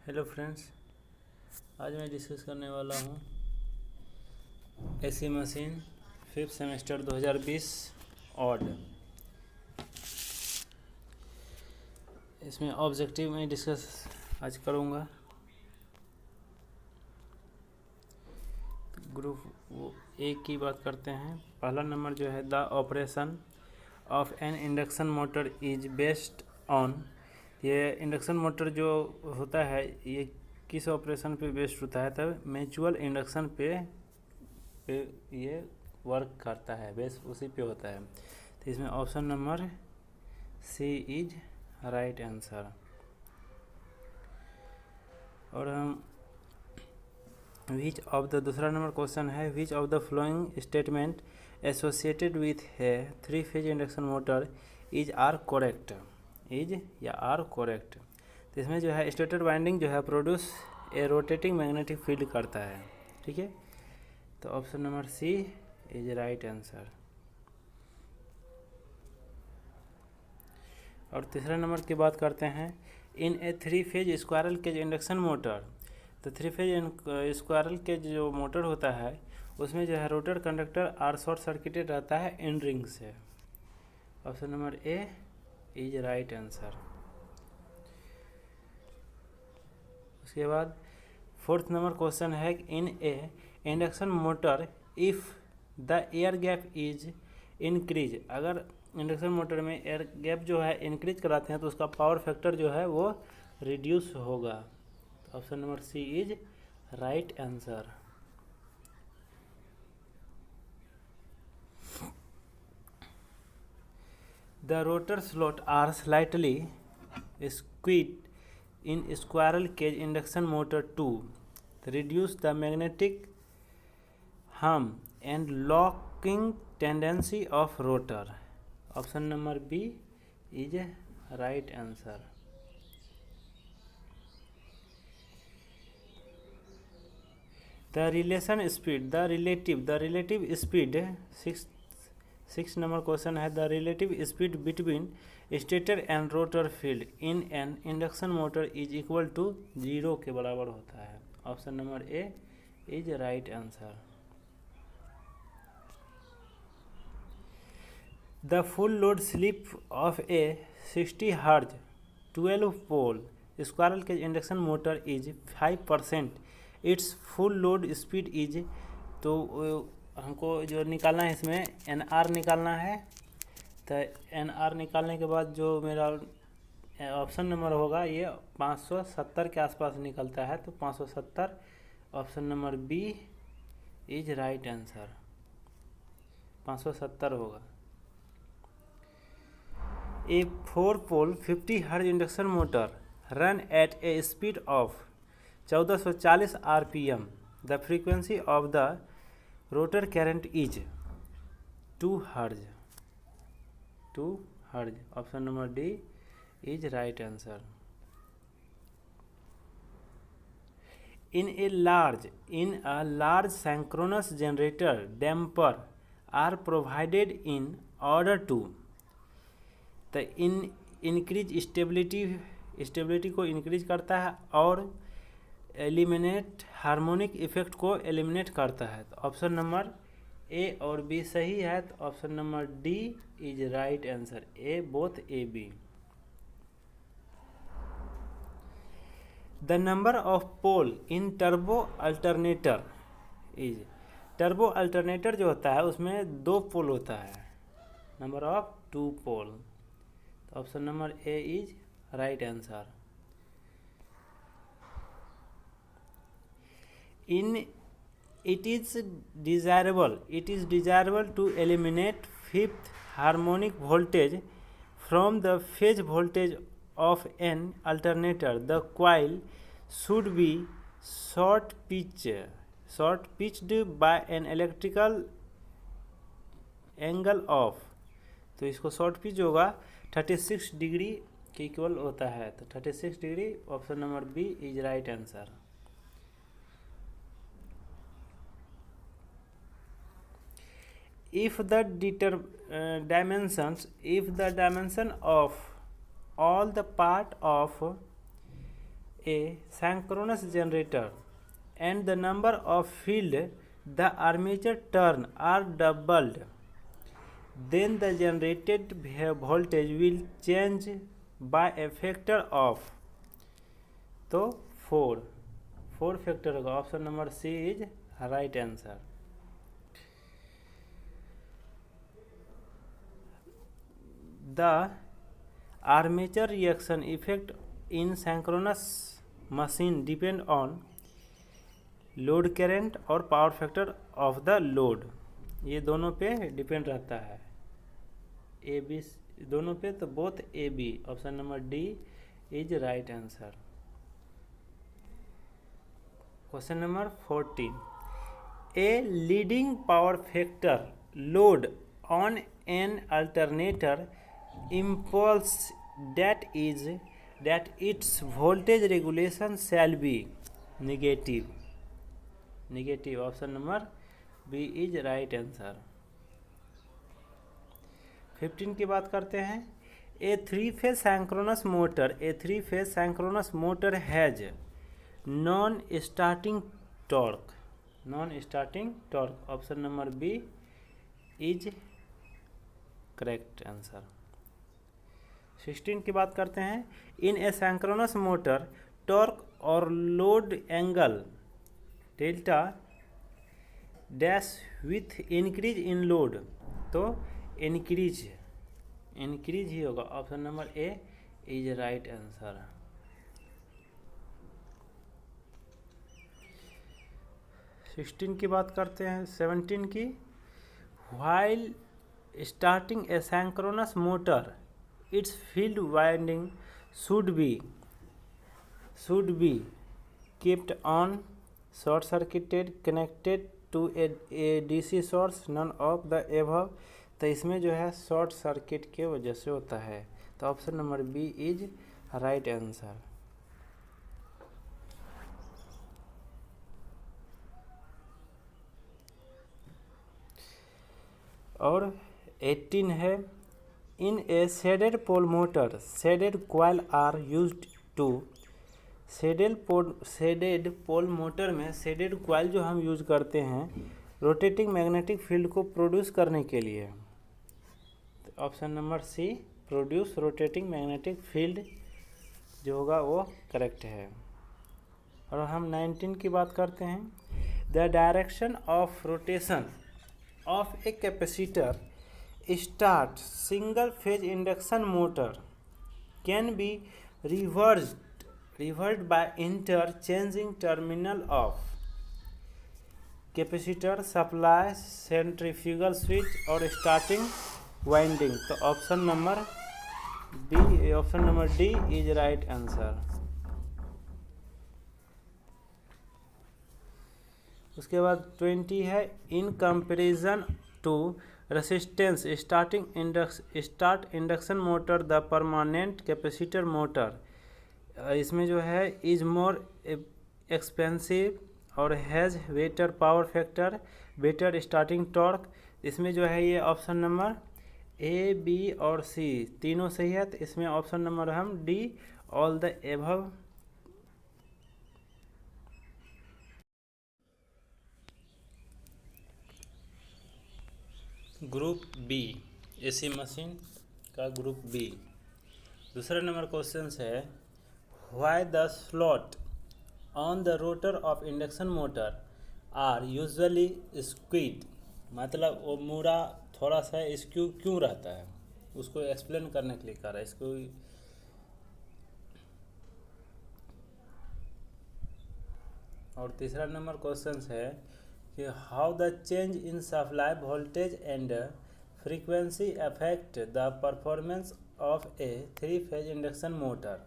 Hello friends, आज मैं discuss करने वाला हूँ AC machine 5th semester 2020 odd. इसमें ऑब्जेक्टिव में डिस्कस आज करूँगा। ग्रुप ए की बात करते हैं। पहला नंबर जो है, the operation of N induction motor is based on. ये इंडक्शन मोटर जो होता है ये किस ऑपरेशन पे बेस्ड होता है? तब म्यूचुअल इंडक्शन पे ये वर्क करता है, बेस उसी पे होता है। तो इसमें option number C is right answer. और हम दूसरा नंबर क्वेश्चन है, which of the following statement associated with है three phase induction motor is are correct? Is या आर करेक्ट? तो इसमें जो है स्टेटर वाइंडिंग जो है produce a rotating magnetic field करता है। ठीक है, तो option number C is right answer. और तीसरा नंबर की बात करते हैं, in a three phase squirrel cage induction motor. तो 3-फेज स्क्वायरल केज जो मोटर होता है उसमें जो है rotor conductor are short circuited रहता है इन रिंग से। Option number A is right answer. उसके बाद फोर्थ नंबर क्वेश्चन है, in a induction motor if the air gap is increase. अगर इंडक्शन मोटर में एयर गैप जो है इंक्रीज कराते हैं तो उसका पावर फैक्टर जो है वो रिड्यूस होगा। Option number C is right answer. The rotor slot are slightly skewed in squirrel cage induction motor to reduce the magnetic hum and locking tendency of rotor. Option number B is a right answer. The relative speed, six number question है, the relative speed between stator and rotor field in an induction motor is equal to 0 के बराबर होता है। Option number A is right answer. The full load slip of a 60 hertz 12 pole squirrel cage induction motor is 5%। It's full load speed is, तो हमको जो निकालना है इसमें एन आर निकालना है। तो एन आर निकालने के बाद जो मेरा ऑप्शन नंबर होगा ये 570 के आसपास निकलता है, तो 570 option number B is right answer. 570 होगा। A 4 pole 50 hertz induction motor run at a speed of 1440 RPM। The frequency of the rotor current is 2 hertz. Option number D is right answer. In a large synchronous generator damper are provided in order to the increase stability को increase करता है और eliminate harmonic effect को eliminate करता है। तो option number ए और B सही है, तो option number D is right answer. A both A B. The number of pole in turbo alternator is, turbo alternator जो होता है उसमें 2 पोल होता है, नंबर ऑफ 2 पोल। तो option number A is right answer. In it is desirable to eliminate fifth harmonic voltage from the phase voltage of an alternator. The coil should be short pitched by an electrical angle of, तो इसको short pitch होगा 36 degree के equal होता है, तो 36 degree option number B is right answer. If the dimension of all the part of a synchronous generator and the number of field the armature turn are doubled, then the generated voltage will change by a factor of, तो 4 factor होगा। Option number C is right answer. The armature reaction effect in synchronous machine depend on load current और power factor of the load, ये दोनों पे depend रहता है। A B दोनों पे, तो both A B, option number D is right answer. Question number 14, a leading power factor load on an alternator impulse that its voltage regulation shall be negative, option number B is right answer. 15 की बात करते हैं। A three phase synchronous motor has non starting torque, option number B is correct answer. 16 की बात करते हैं। In a synchronous motor torque और load angle delta dash with increase in load, तो इंक्रीज ही होगा, option number A is right answer. Sixteen की बात करते हैं। 17 की, while starting A synchronous motor its field winding should be kept on short circuited connected to a DC source, none of the above, तो इसमें जो है शॉर्ट सर्किट के वजह से होता है, तो option number B is right answer. और 18 है। In a shaded pole motor, shaded coil are used to, shaded pole motor में shaded coil जो हम यूज करते हैं रोटेटिंग मैग्नेटिक फील्ड को प्रोड्यूस करने के लिए, option number C produce rotating magnetic field जो होगा वो करेक्ट है। और हम 19 की बात करते हैं। The direction of rotation of a capacitor start single phase induction motor can be reversed by interchanging terminal of capacitor, supply, centrifugal switch और starting winding, तो option number D is right answer. उसके बाद 20 है। In comparison to resistance start induction motor the permanent capacitor motor, इसमें जो है is more expensive और has better power factor, better starting torque, इसमें जो है ये ऑप्शन नंबर ए बी और सी तीनों सही है, तो इसमें ऑप्शन नंबर हम D all the above. Group B, AC machine का ग्रुप बी। दूसरा नंबर क्वेश्चन है, why the slot on the rotor of induction motor are usually skewed, मतलब वो मुड़ा थोड़ा सा स्क्यू क्यों रहता है, उसको एक्सप्लेन करने के लिए कर रहा है इसको। और तीसरा नंबर क्वेश्चन है कि how the change in supply voltage and frequency affect the performance of A three phase induction motor,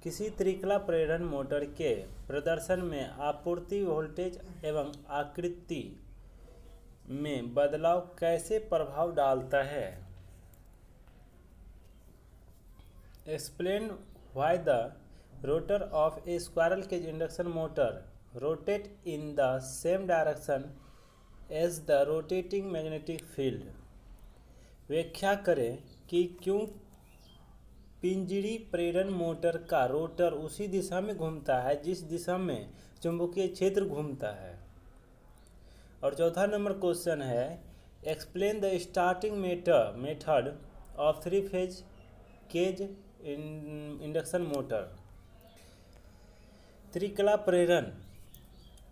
किसी त्रिकला प्रेरण मोटर के प्रदर्शन में आपूर्ति वोल्टेज एवं आकृति में बदलाव कैसे प्रभाव डालता है। Explain why the rotor of a squirrel cage induction motor rotate in the same direction as the rotating magnetic field. व्याख्या करें कि क्यों पिंजरी प्रेरण मोटर का रोटर उसी दिशा में घूमता है जिस दिशा में चुंबकीय क्षेत्र घूमता है। और चौथा नंबर क्वेश्चन है, explain the starting method of 3 phase cage induction motor. त्रिकला प्रेरण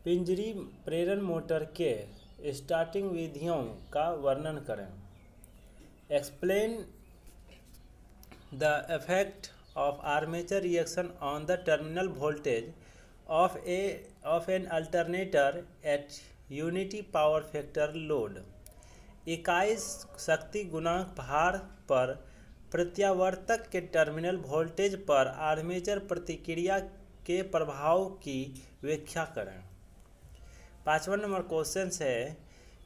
पिंजरी प्रेरण मोटर के स्टार्टिंग विधियों का वर्णन करें। Explain the effect of armature reaction on the terminal voltage of an alternator eight unity power factor load. इकाई शक्ति गुणांक भार पर प्रत्यावर्तक के टर्मिनल वोल्टेज पर आर्मेचर प्रतिक्रिया के प्रभाव की व्याख्या करें। 5वां नंबर क्वेश्चन है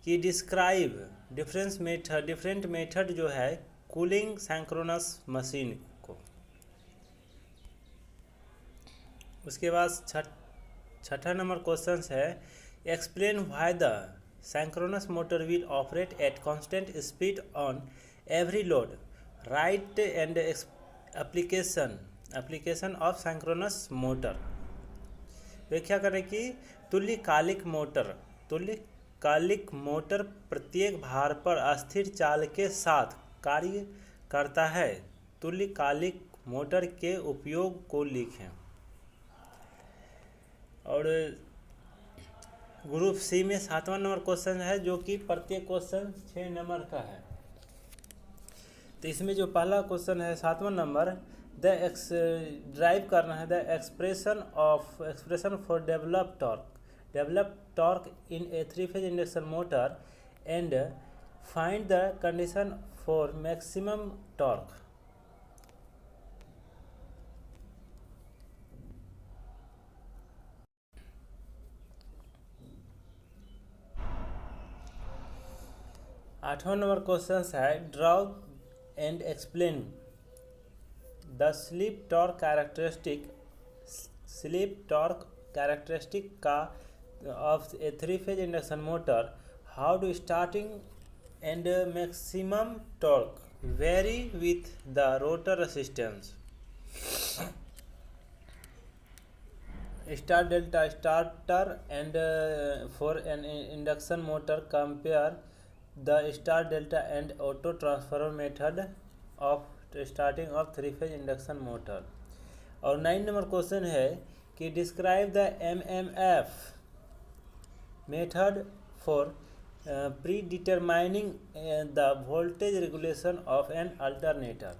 कि डिस्क्राइब डिफरेंट मेथड जो है कूलिंग सिंक्रोनस मशीन को। उसके बाद छठा नंबर क्वेश्चन है, explain why the synchronous motor will operate at constant speed on every load. Right and application of synchronous motor. व्याख्या करें कि तुल्यकालिक मोटर प्रत्येक भार पर अस्थिर चाल के साथ कार्य करता है। तुल्यकालिक मोटर के उपयोग को लिखें। और ग्रुप सी में 7वां नंबर क्वेश्चन है जो कि प्रत्येक क्वेश्चन 6 नंबर का है। तो इसमें जो पहला क्वेश्चन है 7वां नंबर, ड्राइव करना है the expression for develop torque in a 3 phase induction motor and find the condition for maximum torque. आठवां नंबर क्वेश्चन है, draw and explain the slip torque characteristic का of a 3 phase induction motor. How do starting and maximum torque vary with the rotor resistance. Star delta starter and for an induction motor compare the star delta and auto transformer method of starting of 3 phase induction motor. और 9 number question है कि describe the MMF method for pre determining the voltage regulation of an alternator.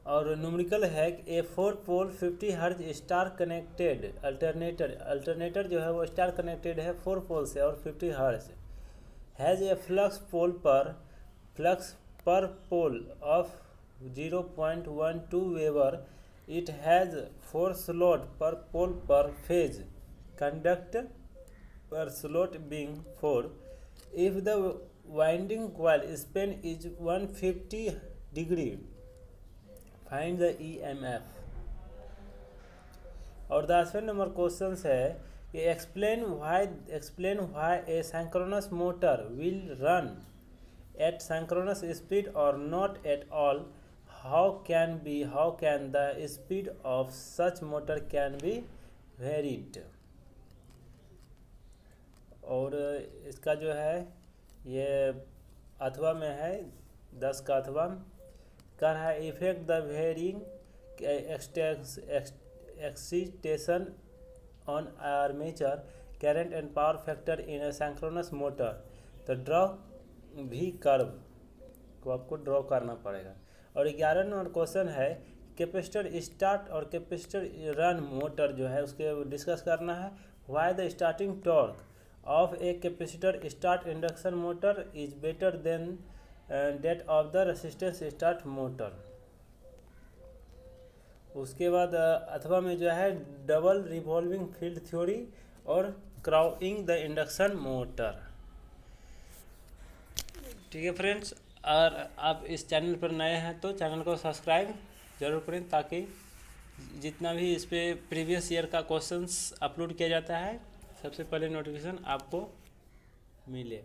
और numerical है कि ए 4 pole 50 हर्ज star connected alternator जो है वो स्टार कनेक्टेड है 4 पोल से और 50 हर्ज has a flux per pole of 0.12 weber. It has 4 slot per pole per phase conduct per slot being 4. If the winding coil span is 150 degree, find the EMF. और 10वें number question है कि explain why a synchronous motor will run at synchronous speed और not at all. How can the speed of such motor can be varied. और इसका जो है ये अथवा में है 10 का अथवा कर रहा है, effect the varying excitation on armature current and power factor in a synchronous motor. तो ड्रॉ भी कर्व को आपको ड्रॉ करना पड़ेगा। और 11 नंबर क्वेश्चन है, कैपेसिटर स्टार्ट और कैपेसिटर रन मोटर जो है उसके डिस्कस करना है। Why the starting torque of a capacitor start induction motor is better than that of the resistance start motor। उसके बाद अथवा में जो है डबल रिवॉल्विंग फील्ड थ्योरी और क्राउइंग द इंडक्शन मोटर। ठीक है फ्रेंड्स, और आप इस चैनल पर नए हैं तो चैनल को सब्सक्राइब जरूर करें ताकि जितना भी इस पर प्रीवियस ईयर का क्वेश्चंस अपलोड किया जाता है सबसे पहले नोटिफिकेशन आपको मिले।